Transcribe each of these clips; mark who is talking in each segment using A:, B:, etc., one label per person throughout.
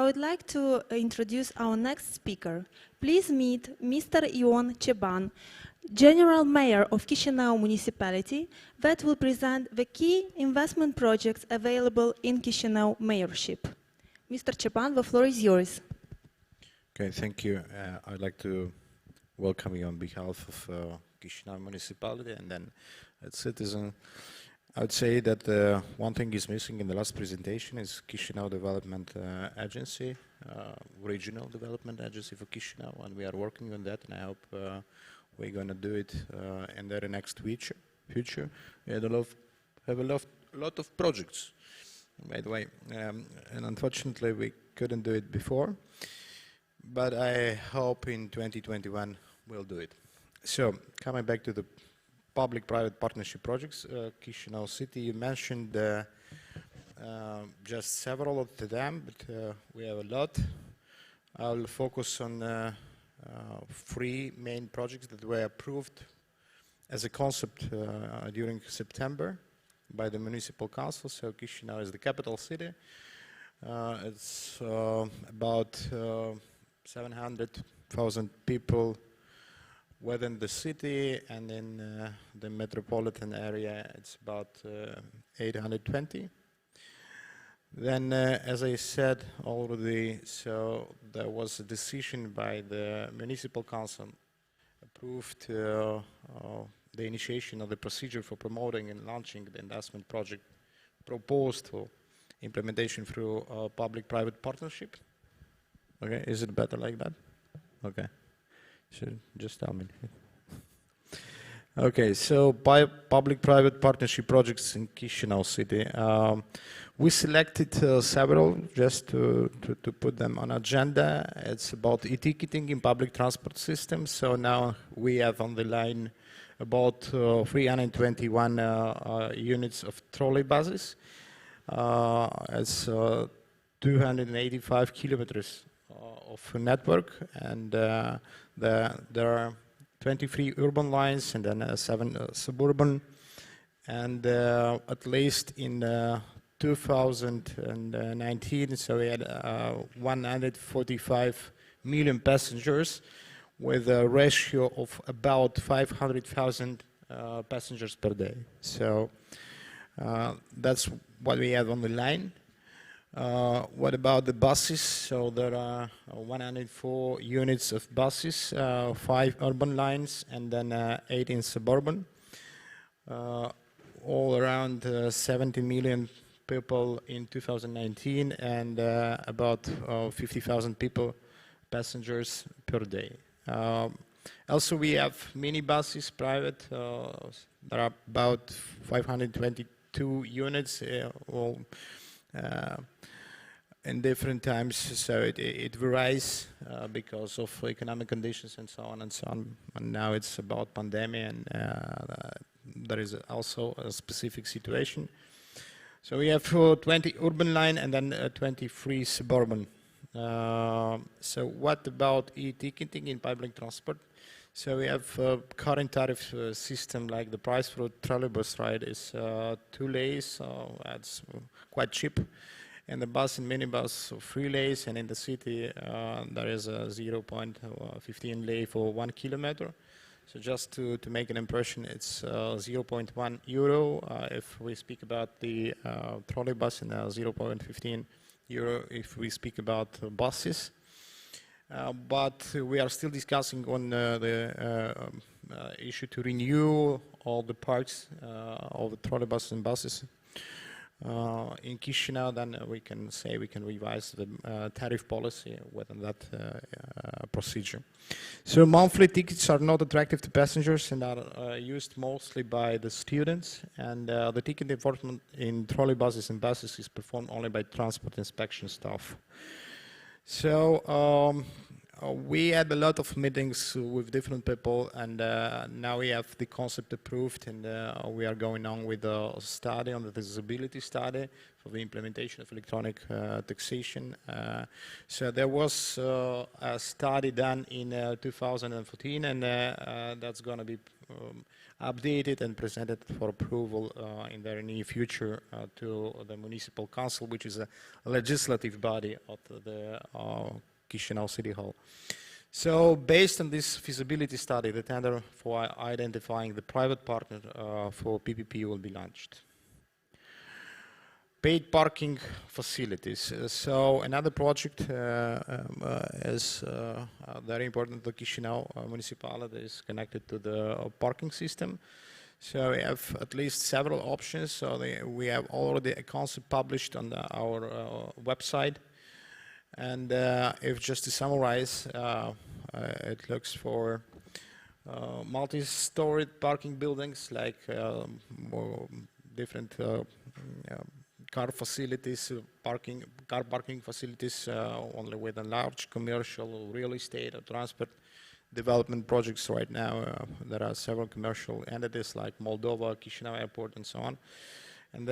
A: would like to introduce our next speaker. Please meet Mr. Ion Ceban, General Mayor of Chișinău Municipality, that will present the key investment projects available in Chișinău Mayorship. Mr. Ceban, the floor is yours.
B: Okay, thank you. I'd like to welcome you on behalf of Chișinău Municipality and then as citizen. I would say that one thing is missing in the last presentation is Chișinău Development Agency, Regional Development Agency for Chișinău, and we are working on that, and I hope we're going to do it in the next future. We have a lot of projects, by the way, and unfortunately we couldn't do it before, but I hope in 2021 we'll do it. So, coming back to the public-private partnership projects, Chișinău City, you mentioned just several of them, but we have a lot. I'll focus on 3 main projects that were approved as a concept during September by the municipal council. So Chișinău is the capital city. It's about 700,000 people within the city, and in the metropolitan area it's about 820. Then, as I said already, so there was a decision by the municipal council approved the initiation of the procedure for promoting and launching the investment project proposed for implementation through public-private partnership. Okay, is it better like that? Okay. Just tell me. Okay, so by public-private partnership projects in Chișinău City, we selected several just to put them on agenda. It's about e-ticketing in public transport systems. So now we have on the line about 321 units of trolley buses. It's 285 kilometers of network, and there are 23 urban lines and then 7 suburban, and at least in 2019, so we had 145 million passengers with a ratio of about 500,000 passengers per day. So that's what we have on the line. What about the buses? So there are 104 units of buses, 5 urban lines, and then 18 suburban. All around 70 million people in 2019, and about 50,000 people, passengers per day. Also, we have minibuses, private. There are about 522 units. In different times, so it varies because of economic conditions and so on and so on. And now it's about pandemic, and there is also a specific situation. So we have 20 urban line and then 23 suburban. So what about e-ticketing in public transport? So we have a current tariff system, like the price for a trolleybus ride is 2 leys, so that's quite cheap. And the bus and minibus 3 leys, and in the city there is a 0.15 lei for 1 kilometer. So just to make an impression, it's 0.1 euro if we speak about the trolleybus, and 0.15 euro if we speak about buses. But we are still discussing on the issue to renew all the parks, all the trolleybuses and buses in Chișinău. Then we can say we can revise the tariff policy within that procedure. So monthly tickets are not attractive to passengers and are used mostly by the students, and the ticket enforcement in trolleybuses and buses is performed only by transport inspection staff. So we had a lot of meetings with different people, and now we have the concept approved, and we are going on with a study on the feasibility study for the implementation of electronic taxation. So there was a study done in 2014, and that's going to be updated and presented for approval in the near future to the Municipal Council, which is a legislative body of the Chisinau City Hall. So based on this feasibility study, the tender for identifying the private partner for PPP will be launched. Paid parking facilities. So another project is very important to Chisinau municipality is connected to the parking system. So we have at least several options. So we have already a concept published on our website. And if just to summarize, it looks for multi-storied parking buildings like different car facilities, car parking facilities only with a large commercial real estate or transport development projects right now. There are several commercial entities like Moldova, Chisinau Airport and so on. And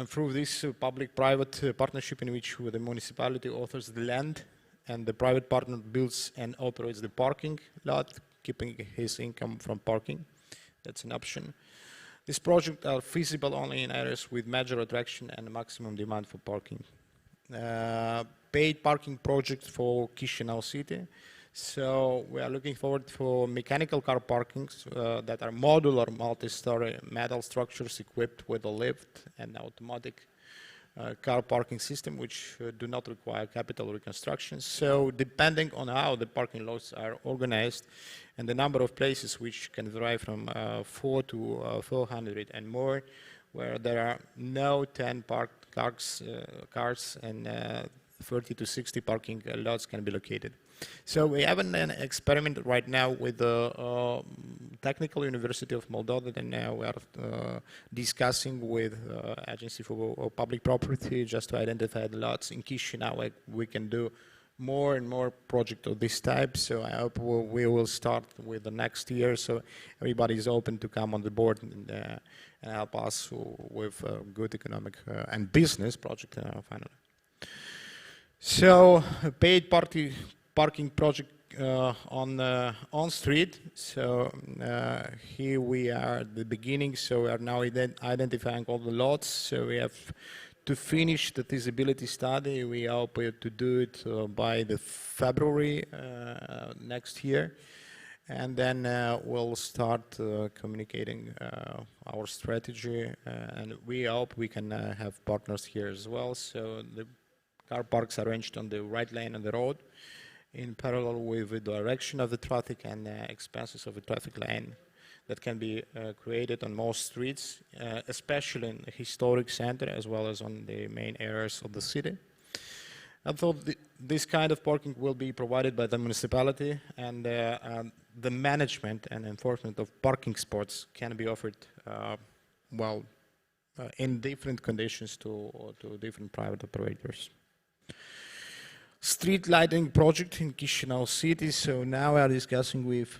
B: through this public-private partnership in which the municipality offers the land and the private partner builds and operates the parking lot, keeping his income from parking. That's an option. These projects are feasible only in areas with major attraction and maximum demand for parking. Paid parking project for Chisinau City. So we are looking forward for mechanical car parkings that are modular multi-story metal structures equipped with a lift and automatic car parking system which do not require capital reconstruction. So depending on how the parking lots are organized and the number of places which can vary from 4 to 400 and more, where there are no 10 parked cars and 30 to 60 parking lots can be located. So we have an experiment right now with the Technical University of Moldova, and now we are discussing with Agency for Public Property just to identify the lots in Chisinau. Like we can do more and more projects of this type. So I hope we will start with the next year. So everybody is open to come on the board and help us with a good economic and business project finally. So paid parking project on street. So here we are at the beginning. So we are now identifying all the lots. So we have to finish the feasibility study. We hope to do it by the February next year. And then we'll start communicating our strategy. And we hope we can have partners here as well. So the car parks arranged on the right lane of the road in parallel with the direction of the traffic and expenses of the traffic lane that can be created on most streets, especially in the historic center as well as on the main areas of the city. I thought this kind of parking will be provided by the municipality, and the management and enforcement of parking spots can be offered in different conditions to different private operators. Street lighting project in Chisinau City. So now we are discussing with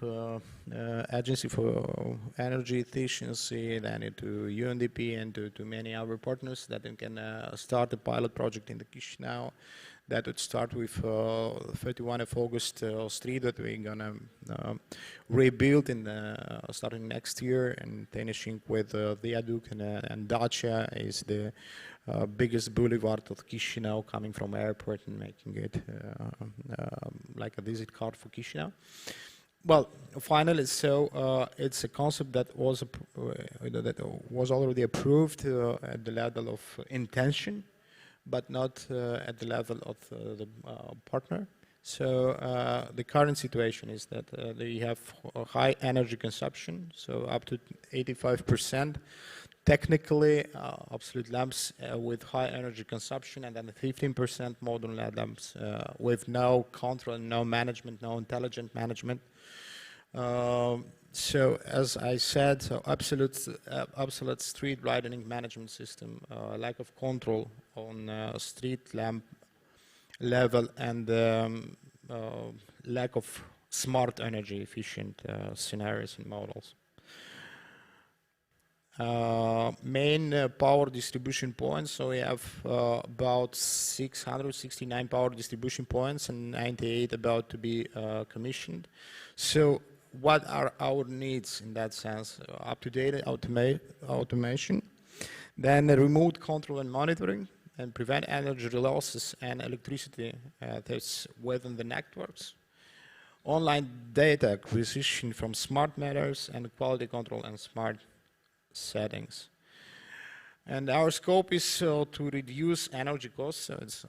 B: Agency for Energy Efficiency, then to UNDP and to many other partners that we can start a pilot project in the Chisinau. That would start with 31 of August street that we're gonna rebuild in starting next year, and finishing with Viaduct and Dacia is the biggest boulevard of Chisinau, coming from airport and making it like a visit card for Chisinau. Well, finally, so it's a concept that was already approved at the level of intention, but not at the level of the partner. So the current situation is that they have high energy consumption, so up to 85%. Technically, absolute lamps with high energy consumption, and then 15% modern LED lamps with no control, no management, no intelligent management. So as I said, so absolute street lighting management system, lack of control on street lamp level, and lack of smart energy efficient scenarios and models. Main power distribution points, so we have about 669 power distribution points and 98 about to be commissioned. So what are our needs in that sense? Up-to-date automation, then remote control and monitoring, and prevent energy losses and electricity thefts within the networks. Online data acquisition from smart meters and quality control and smart settings. And our scope is to reduce energy costs, so it's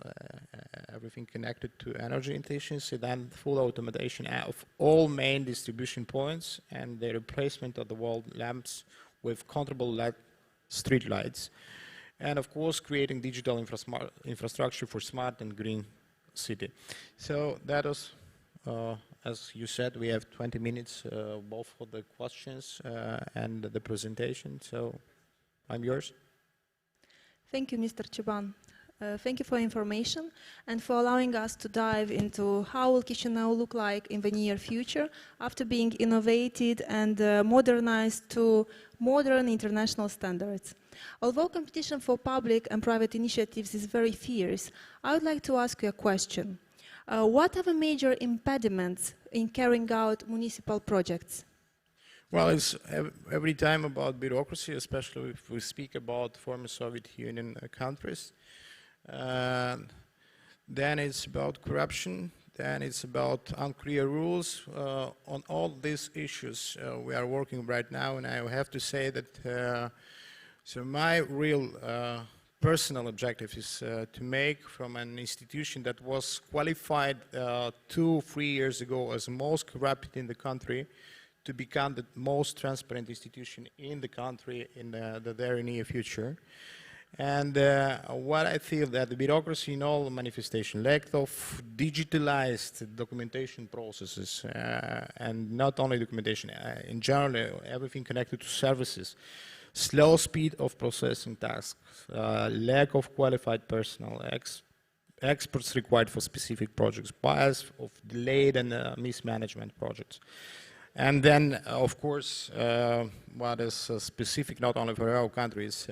B: everything connected to energy efficiency, then full automation of all main distribution points and the replacement of the wall lamps with controllable LED street lights. And of course, creating digital infrastructure for smart and green city. So that was, as you said, we have 20 minutes both for the questions and the presentation. So I'm yours.
A: Thank you, Mr. Ceban. Thank you for information and for allowing us to dive into how will Chișinău look like in the near future after being innovated and modernized to modern international standards. Although competition for public and private initiatives is very fierce, I would like to ask you a question. What are the major impediments in carrying out municipal projects?
B: Well, it's every time about bureaucracy, especially if we speak about former Soviet Union countries. Then it's about corruption. Then it's about unclear rules. On all these issues, we are working right now, and I have to say that so my real personal objective is to make from an institution that was qualified 2-3 years ago as the most corrupt in the country to become the most transparent institution in the country in the very near future. And what I feel that the bureaucracy in all manifestation, lack of digitalized documentation processes, and not only documentation, in general, everything connected to services, slow speed of processing tasks, lack of qualified personnel, experts required for specific projects, bias of delayed and mismanagement projects. And then, of course, what is specific not only for our country is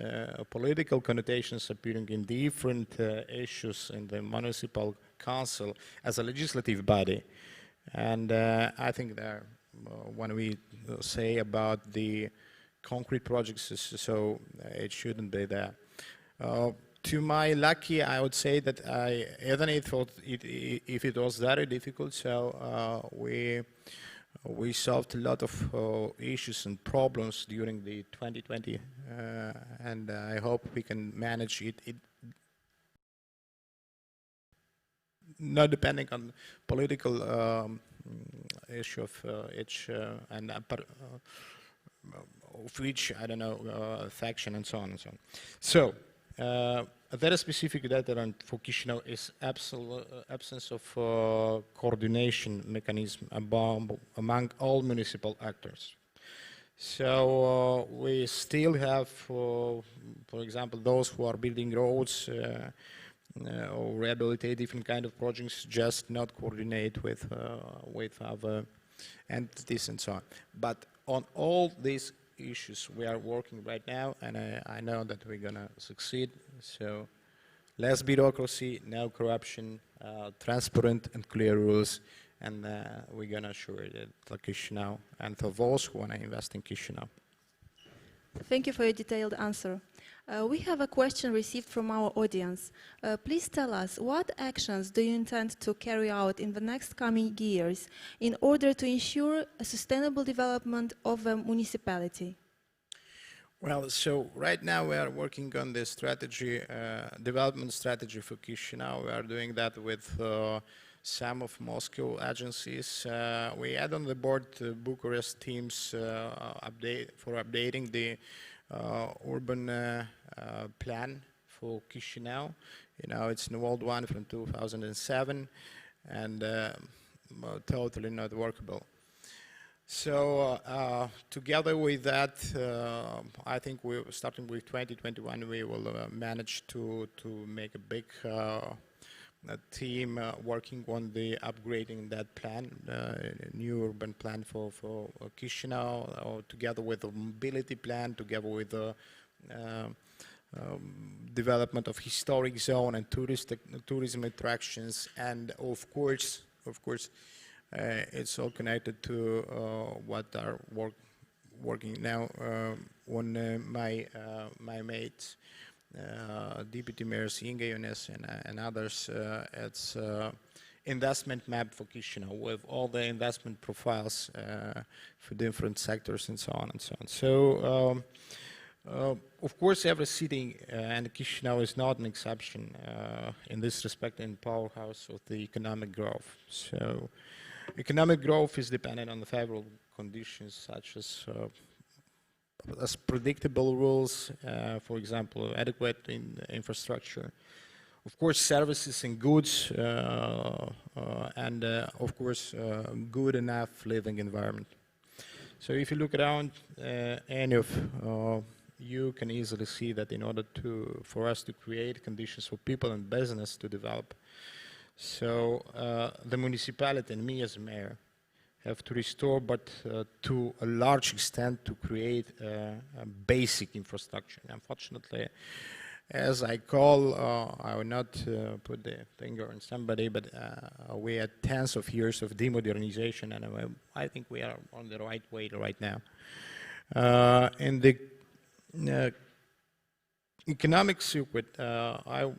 B: political connotations appearing in different issues in the municipal council as a legislative body. And I think that when we say about the concrete projects, so it shouldn't be there. To my lucky, I would say that even if it was very difficult, so we solved a lot of issues and problems during the 2020, and I hope we can manage it. Not depending on political issue of each and of each, I don't know, faction and so on and so on. So, a very specific data for Chișinău is absence of coordination mechanism among all municipal actors. So we still have, for example, those who are building roads or rehabilitate different kind of projects, just not coordinate with other entities and so on. But on all these issues we are working right now, and I know that we're gonna succeed. So less bureaucracy, no corruption, transparent and clear rules, and we're gonna assure that for Chișinău and for those who wanna invest in Chișinău.
A: Thank you for your detailed answer. We have a question received from our audience. Please tell us, what actions do you intend to carry out in the next coming years in order to ensure a sustainable development of a municipality?
B: Well, so right now we are working on the strategy, development strategy for Chișinău. We are doing that with some of Moscow agencies. We add on the board Bucharest teams for updating the urban plan for Chișinău. You know, it's an old one from 2007 and totally not workable. So together with that, I think we're starting with 2021, we will manage to make a big team working on the upgrading that plan, new urban plan for Chișinău, together with the mobility plan, together with the development of historic zone and tourism attractions, and of course, It's all connected to what are working now on my mates, Deputy Mayors Inga Younes and others. It's investment map for Chisinau with all the investment profiles for different sectors and so on and so on. So, of course, every city, and Chisinau is not an exception in this respect, in powerhouse of the economic growth. So, economic growth is dependent on the favorable conditions such as predictable rules, for example, adequate infrastructure, of course, services and goods, and of course, good enough living environment. So if you look around any of you can easily see that in order for us to create conditions for people and business to develop, so the municipality and me as a mayor have to restore, but to a large extent to create a basic infrastructure. Unfortunately, as I call, I will not put the finger on somebody, but we had tens of years of demodernization, and I think we are on the right way right now. In the economic circuit, I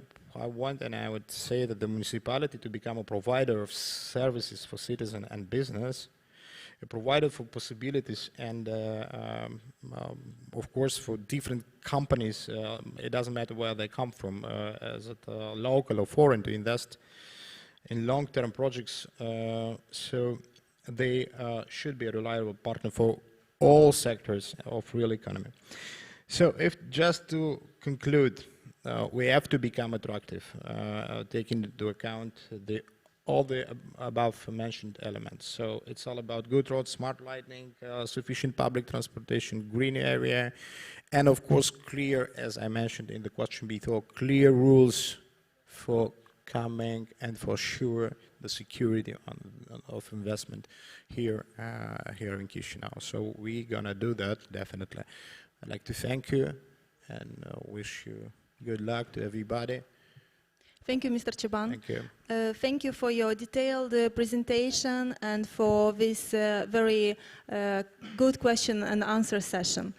B: want, and I would say that the municipality to become a provider of services for citizen and business, a provider for possibilities, and of course for different companies, it doesn't matter where they come from, is it local or foreign, to invest in long-term projects, so they should be a reliable partner for all sectors of real economy. So if just to conclude, we have to become attractive, taking into account all the above mentioned elements. So it's all about good roads, smart lighting, sufficient public transportation, green area, and of course clear, as I mentioned in the question before, clear rules for coming and for sure the security of investment here in Chisinau. So we're gonna do that definitely. I'd like to thank you and wish you good luck to everybody.
A: Thank you, Mr. Ceban.
B: Thank you.
A: Thank you for your detailed presentation and for this very good question and answer session.